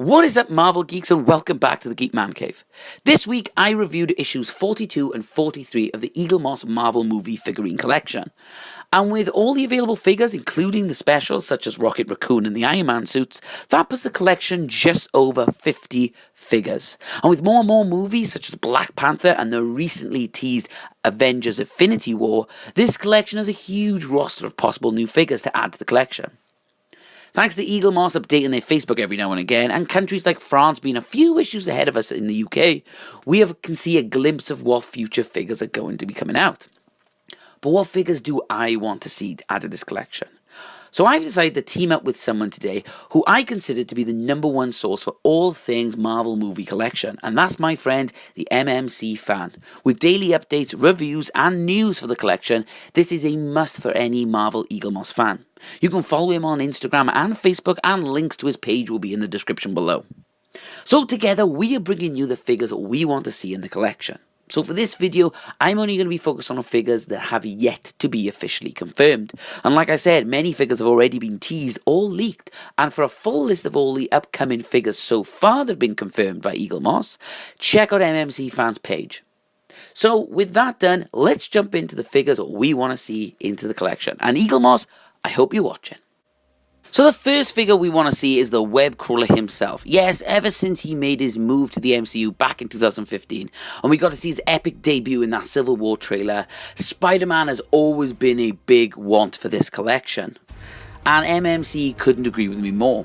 What is up, Marvel Geeks, and welcome back to the Geek Man Cave. This week, I reviewed issues 42 and 43 of the Eaglemoss Marvel movie figurine collection. And with all the available figures, including the specials such as Rocket Raccoon and the Iron Man suits, that puts the collection just over 50 figures. And with more and more movies such as Black Panther and the recently teased Avengers Infinity War, this collection has a huge roster of possible new figures to add to the collection. Thanks to Eaglemoss updating their Facebook every now and again, and countries like France being a few issues ahead of us in the UK, we can see a glimpse of what future figures are going to be coming out. But what figures do I want to see added to this collection? So I've decided to team up with someone today who I consider to be the #1 source for all things Marvel movie collection, and that's my friend, the MMCFAN. With daily updates, reviews, and news for the collection, this is a must for any Marvel Eaglemoss fan. You can follow him on Instagram and Facebook, and links to his page will be in the description below. So together, we are bringing you the figures we want to see in the collection. So for this video, I'm only going to be focused on figures that have yet to be officially confirmed. And like I said, many figures have already been teased or leaked. And for a full list of all the upcoming figures so far that have been confirmed by Eaglemoss, check out MMCFAN's page. So with that done, let's jump into the figures we want to see into the collection. And Eaglemoss, I hope you're watching. So the first figure we want to see is the web crawler himself. Yes, ever since he made his move to the MCU back in 2015, and we got to see his epic debut in that Civil War trailer, Spider-Man has always been a big want for this collection. And MMC couldn't agree with me more.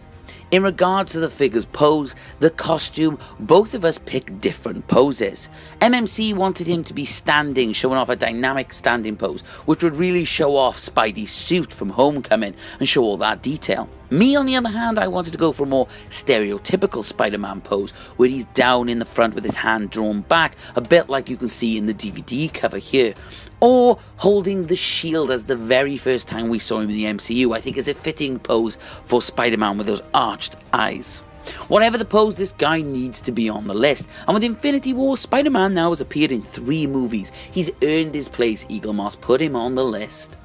In regards to the figure's pose, the costume, both of us picked different poses. MMC wanted him to be standing, showing off a dynamic standing pose, which would really show off Spidey's suit from Homecoming and show all that detail. Me, on the other hand, I wanted to go for a more stereotypical Spider-Man pose, where he's down in the front with his hand drawn back, a bit like you can see in the DVD cover here. Or holding the shield as the very first time we saw him in the MCU, I think is a fitting pose for Spider-Man with those arched eyes. Whatever the pose, this guy needs to be on the list. And with Infinity War, Spider-Man now has appeared in 3 movies. He's earned his place. Eaglemoss put him on the list.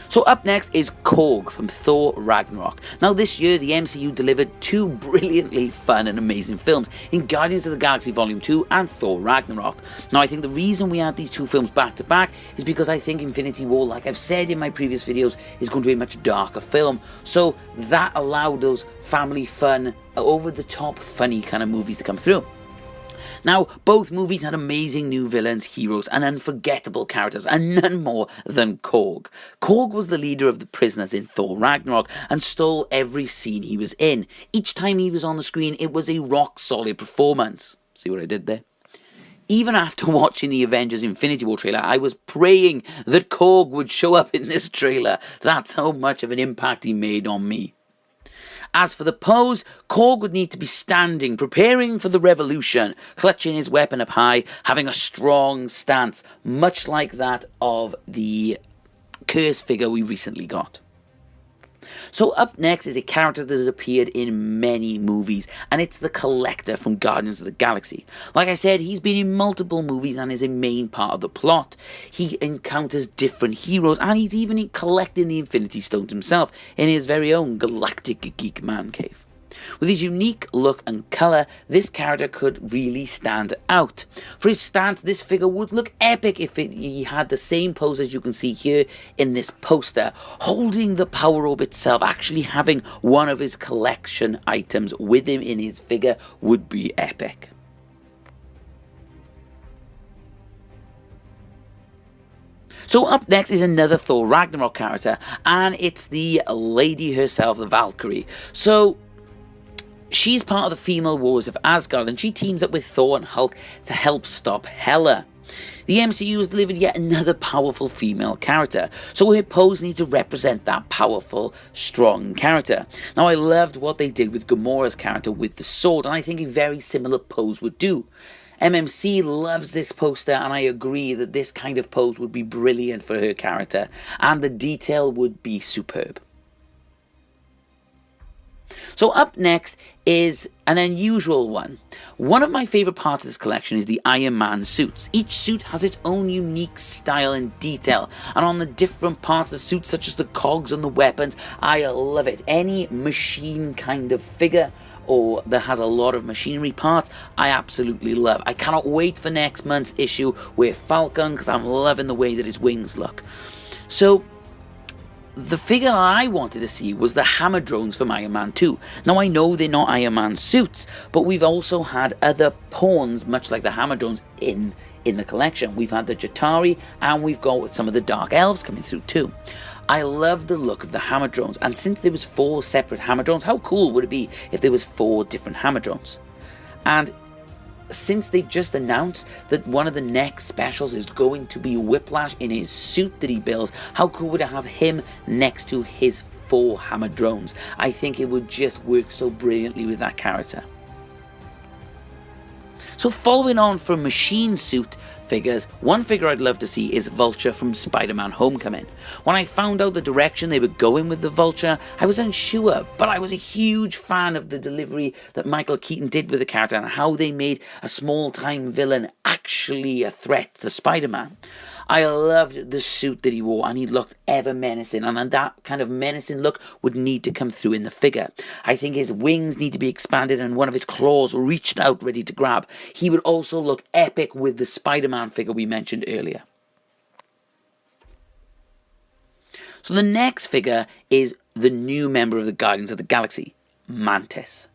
So up next is Korg from Thor Ragnarok. Now this year the MCU delivered 2 brilliantly fun and amazing films in Guardians of the Galaxy Volume 2 and Thor Ragnarok. Now I think the reason we had these 2 films back to back is because I think Infinity War, like I've said in my previous videos, is going to be a much darker film. So that allowed those family fun, over the top funny kind of movies to come through. Now, both movies had amazing new villains, heroes, and unforgettable characters, and none more than Korg. Korg was the leader of the prisoners in Thor Ragnarok, and stole every scene he was in. Each time he was on the screen, it was a rock-solid performance. See what I did there? Even after watching the Avengers Infinity War trailer, I was praying that Korg would show up in this trailer. That's how much of an impact he made on me. As for the pose, Korg would need to be standing, preparing for the revolution, clutching his weapon up high, having a strong stance, much like that of the Curse figure we recently got. So up next is a character that has appeared in many movies, and it's the Collector from Guardians of the Galaxy. Like I said, he's been in multiple movies and is a main part of the plot. He encounters different heroes, and he's even collecting the Infinity Stones himself in his very own Galactic Geek Man Cave. With his unique look and colour, this character could really stand out. For his stance, this figure would look epic if he had the same pose as you can see here in this poster, holding the power orb itself. Actually having one of his collection items with him in his figure would be epic. So up next is another Thor Ragnarok character, and it's the lady herself, the Valkyrie. So she's part of the female wars of Asgard, and she teams up with Thor and Hulk to help stop Hela. The MCU has delivered yet another powerful female character, so her pose needs to represent that powerful, strong character. Now I loved what they did with Gamora's character with the sword, and I think a very similar pose would do. MMC loves this poster, and I agree that this kind of pose would be brilliant for her character, and the detail would be superb. So up next is an unusual one. One of my favourite parts of this collection is the Iron Man suits. Each suit has its own unique style and detail, and on the different parts of the suit, such as the cogs and the weapons, I love it. Any machine kind of figure or that has a lot of machinery parts, I absolutely love. I cannot wait for next month's issue with Falcon, because I'm loving the way that his wings look. So the figure I wanted to see was the hammer drones from Iron Man 2. Now I know they're not Iron Man suits, but we've also had other pawns, much like the hammer drones, in the collection. We've had the Chitauri, and we've got some of the Dark Elves coming through too. I love the look of the hammer drones, and since there was 4 separate hammer drones, how cool would it be if there was 4 different hammer drones? And since they've just announced that one of the next specials is going to be Whiplash in his suit that he builds, how cool would it have him next to his 4 hammer drones? I think it would just work so brilliantly with that character. So following on from machine suit figures, one figure I'd love to see is Vulture from Spider-Man Homecoming. When I found out the direction they were going with the Vulture, I was unsure, but I was a huge fan of the delivery that Michael Keaton did with the character and how they made a small-time villain actually a threat to Spider-Man. I loved the suit that he wore, and he looked ever menacing, and that kind of menacing look would need to come through in the figure. I think his wings need to be expanded and one of his claws reached out ready to grab. He would also look epic with the Spider-Man figure we mentioned earlier. So the next figure is the new member of the Guardians of the Galaxy, Mantis.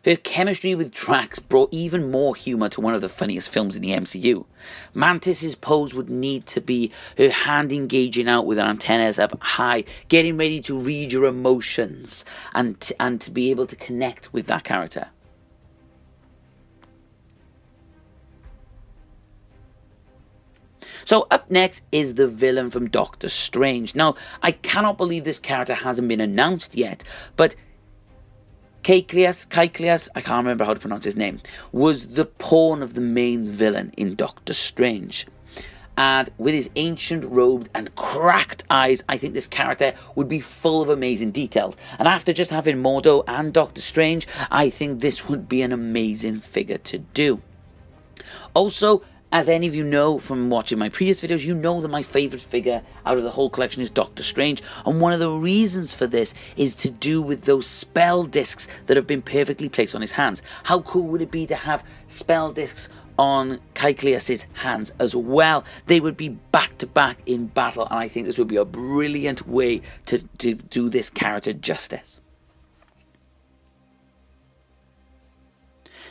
Her chemistry with Drax brought even more humour to one of the funniest films in the MCU. Mantis's pose would need to be her hand engaging out with her antennas up high, getting ready to read your emotions and to be able to connect with that character. So up next is the villain from Doctor Strange. Now, I cannot believe this character hasn't been announced yet, but Kaecilius, I can't remember how to pronounce his name, was the pawn of the main villain in Doctor Strange. And with his ancient robes and cracked eyes, I think this character would be full of amazing details. And after just having Mordo and Doctor Strange, I think this would be an amazing figure to do. Also, as any of you know from watching my previous videos, you know that my favourite figure out of the whole collection is Doctor Strange, and one of the reasons for this is to do with those spell discs that have been perfectly placed on his hands. How cool would it be to have spell discs on Kaecilius' hands as well? They would be back to back in battle, and I think this would be a brilliant way to do this character justice.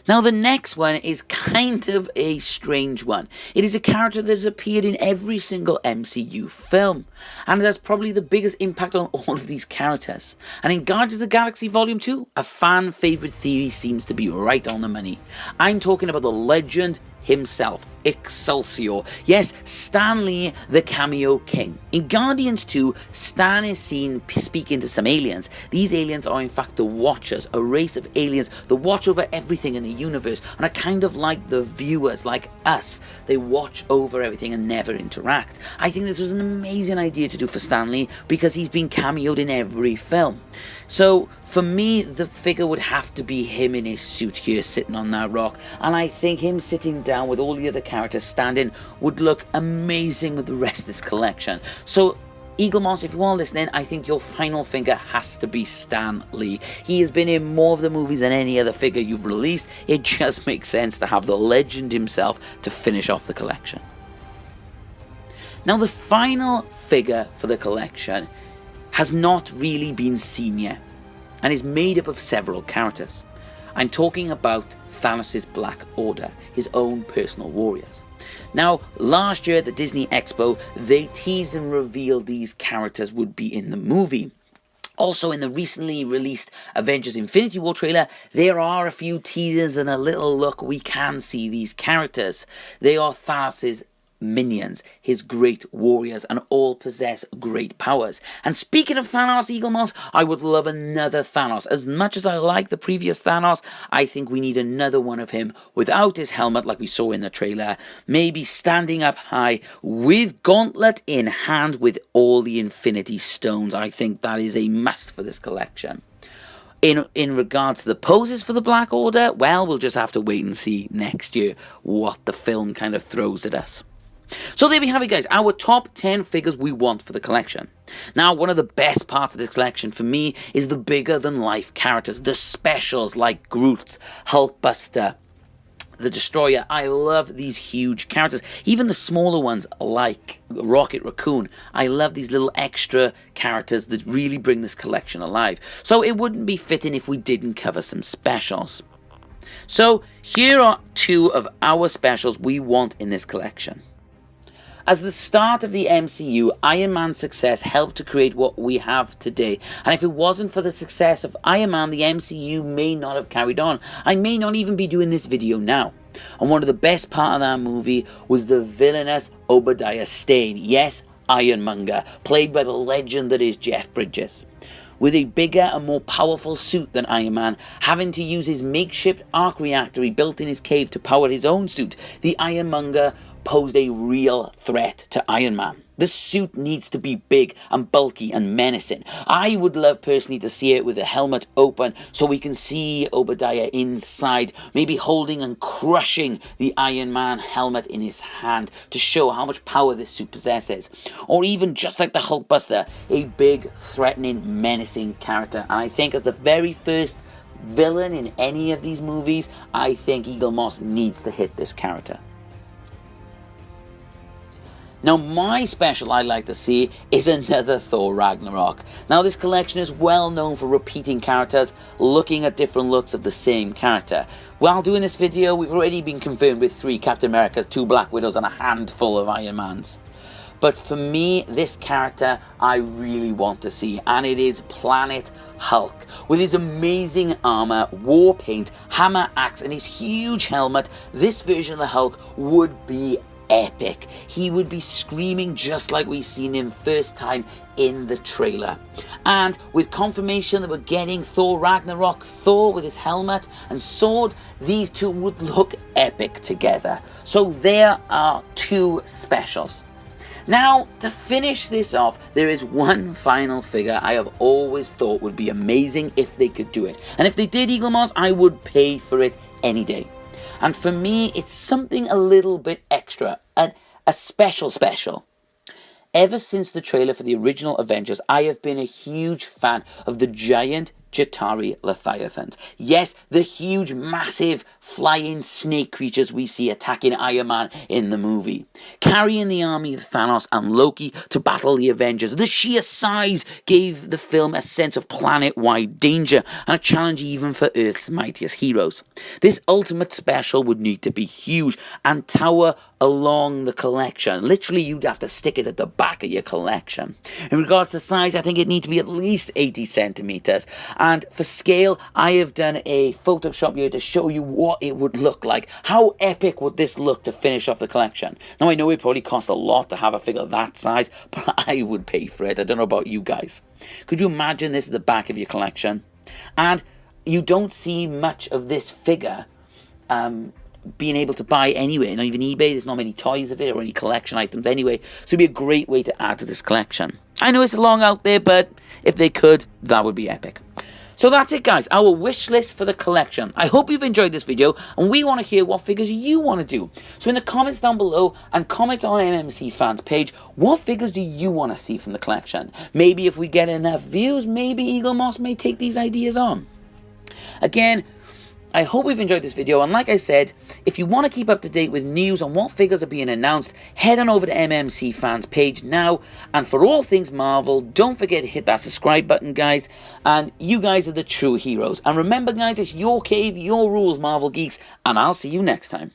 Now the next one is kind of a strange one. It is a character that has appeared in every single MCU film, and it has probably the biggest impact on all of these characters. And in Guardians of the Galaxy Volume 2, a fan favourite theory seems to be right on the money. I'm talking about the legend himself, Excelsior. Yes, Stan Lee, the cameo king. In Guardians 2, Stan is seen speaking to some aliens. These aliens are in fact the Watchers, a race of aliens that watch over everything in the universe and are kind of like the viewers, like us. They watch over everything and never interact. I think this was an amazing idea to do for Stan Lee because he's been cameoed in every film. So for me, the figure would have to be him in his suit here sitting on that rock, and I think him sitting down with all the other characters standing would look amazing with the rest of this collection. So Eaglemoss, if you are listening, I think your final figure has to be Stan Lee. He has been in more of the movies than any other figure you've released. It just makes sense to have the legend himself to finish off the collection. Now the final figure for the collection has not really been seen yet, and is made up of several characters. I'm talking about Thanos' Black Order, his own personal warriors. Now, last year at the Disney Expo, they teased and revealed these characters would be in the movie. Also, in the recently released Avengers Infinity War trailer, there are a few teasers and a little look. We can see these characters. They are Thanos' minions, his great warriors, and all possess great powers. And speaking of Thanos, Eaglemoss, I would love another Thanos. As much as I like the previous Thanos, I think we need another one of him without his helmet like we saw in the trailer, maybe standing up high with gauntlet in hand with all the Infinity Stones. I think that is a must for this collection. In regards to the poses for the Black Order, well, we'll just have to wait and see next year what the film kind of throws at us. So there we have it, guys, our top 10 figures we want for the collection. Now, one of the best parts of this collection for me is the bigger-than-life characters, the specials like Groot, Hulkbuster, the Destroyer. I love these huge characters. Even the smaller ones like Rocket Raccoon. I love these little extra characters that really bring this collection alive. So it wouldn't be fitting if we didn't cover some specials. So here are two of our specials we want in this collection. As the start of the MCU, Iron Man's success helped to create what we have today. And if it wasn't for the success of Iron Man, the MCU may not have carried on. I may not even be doing this video now. And one of the best part of that movie was the villainous Obadiah Stane. Yes, Ironmonger, played by the legend that is Jeff Bridges. With a bigger and more powerful suit than Iron Man, having to use his makeshift arc reactor he built in his cave to power his own suit, the Ironmonger posed a real threat to Iron Man. The suit needs to be big and bulky and menacing. I would love personally to see it with the helmet open so we can see Obadiah inside, maybe holding and crushing the Iron Man helmet in his hand to show how much power this suit possesses. Or even just like the Hulkbuster, a big, threatening, menacing character. And I think as the very first villain in any of these movies, I think Eaglemoss needs to hit this character. Now, my special I'd like to see is another Thor Ragnarok. Now, this collection is well known for repeating characters, looking at different looks of the same character. While doing this video, we've already been confirmed with 3 Captain Americas, 2 Black Widows, and a handful of Iron Mans. But for me, this character I really want to see, and it is Planet Hulk. With his amazing armor, war paint, hammer axe, and his huge helmet, this version of the Hulk would be epic. He would be screaming just like we've seen him first time in the trailer. And with confirmation that we're getting Thor Ragnarok Thor with his helmet and sword, these two would look epic together. So there are 2 specials. Now, to finish this off, there is one final figure I have always thought would be amazing if they could do it. And if they did, Eaglemoss, I would pay for it any day. And for me, it's something a little bit extra, a special. Ever since the trailer for the original Avengers, I have been a huge fan of the giant Chitauri leviathans. Yes, the huge, massive, flying snake creatures we see attacking Iron Man in the movie. Carrying the army of Thanos and Loki to battle the Avengers, the sheer size gave the film a sense of planet-wide danger and a challenge even for Earth's mightiest heroes. This ultimate special would need to be huge and tower along the collection. Literally, you'd have to stick it at the back of your collection. In regards to size, I think it needs to be at least 80 centimeters. And for scale, I have done a Photoshop here to show you what it would look like. How epic would this look to finish off the collection? Now, I know it probably costs a lot to have a figure that size, but I would pay for it. I don't know about you guys. Could you imagine this at the back of your collection? And you don't see much of this figure being able to buy anywhere. Not even eBay. There's not many toys of it or any collection items anyway. So it'd be a great way to add to this collection. I know it's long out there, but if they could, that would be epic. So that's it, guys, our wish list for the collection. I hope you've enjoyed this video, and we want to hear what figures you want to do. So in the comments down below, and comment on MMCFAN's page, what figures do you want to see from the collection? Maybe if we get enough views, maybe Eaglemoss may take these ideas on. Again, I hope you've enjoyed this video, and like I said, if you want to keep up to date with news on what figures are being announced, head on over to MMCFAN's page now, and for all things Marvel, don't forget to hit that subscribe button, guys, and you guys are the true heroes. And remember, guys, it's your cave, your rules, Marvel Geeks, and I'll see you next time.